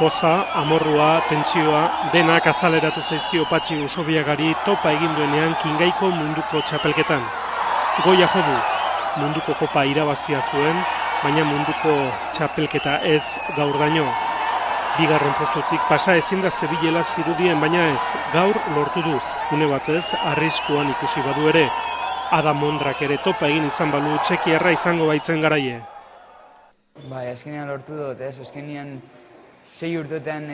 Poza, amorrua, tentsioa, denak azaleratu zaizkio Patxi Usobiagari topa egin duenean Kingaiko munduko txapelketan. Goia jo du, munduko kopa irabazia zuen, baina munduko txapelketa ez gaurdaino. Bigarren postutik pasa ezin da zebilela zirudien, baina ez, gaur lortu du, une batez arriskuan ikusi badu ere. Adam Mondrak ere topa egin izan balu txekiarra izango baitzen garaie. Bai, azkenean lortu dut, azkenean 6 urteetan,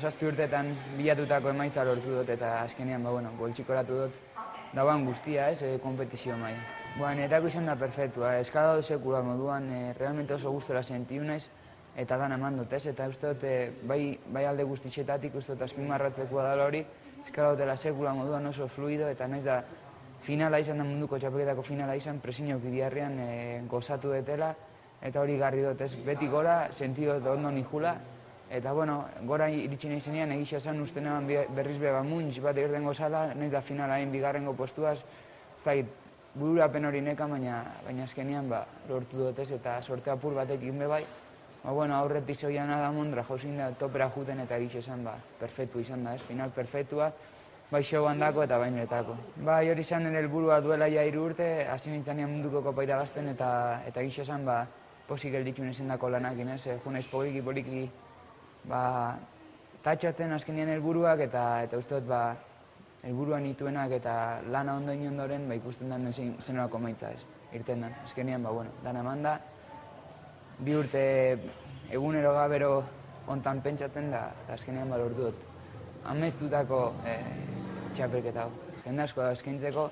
7 urteetan bilatutako emaitza lortu dut, eta azkenean, boltsikoratu dut dauan guztia, konpetizio mai. Niretako izan da perfektua, eskala dut sekula moduan, realmente oso gustora sentiu naiz, eta dan eman dut, eta uste dut, bai alde guztixetatik, uste dut azpimarratzeko dela hori, eskala dutela sekula moduan oso fluido, eta naiz da finala izan da munduko txapelketako finala izan, presiñok idiarrian gozatu detela, eta hori garri dut, beti gora, sentiu dut ondo nijula, eta gora iritsi nahi zenean, egisa esan uste neban berriz beba muntz bat egiten gozala, nahi da finalain bigarrengo postuaz, bururapen hori neka, baina azkenean lortu dut eta sorte apur batekin bebai. Aurretik zoian Adam Mondra jauzin da topera juten eta egisa esan perfektu izan da, final perfektua, bai showan dako eta bainuetako. Bai hori izan nire helburua duela ja 3 urte, hasi nintzanean munduko kopa irabazten eta egisa esan posik gelditu nezen dako lanakin, jo naiz poliki tatxaten azkenean helburuak eta uste dut helburuan nituenak eta lana ondo inondoren ikusten den zenolako maitza irten den. Azkenean, dana eman da, 2 urte egunero gabero ontan pentsatzen da, azkenean lortu dut. Ameztutako txapelketa hau. Jende asko da eskaintzeko,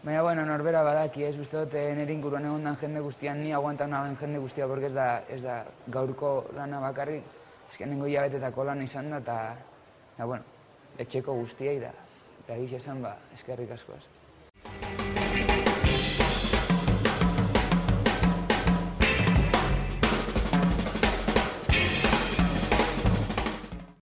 baina norbera badaki, uste dut nire inguruan egon den jende guztian, ni aguantan nagoen jende guztia, porque ez da gaurko lana bakarrik, azkenengo hilabetetako lana izan da, eta etxeko guztiei da, eta egisa esan eskerrik asko.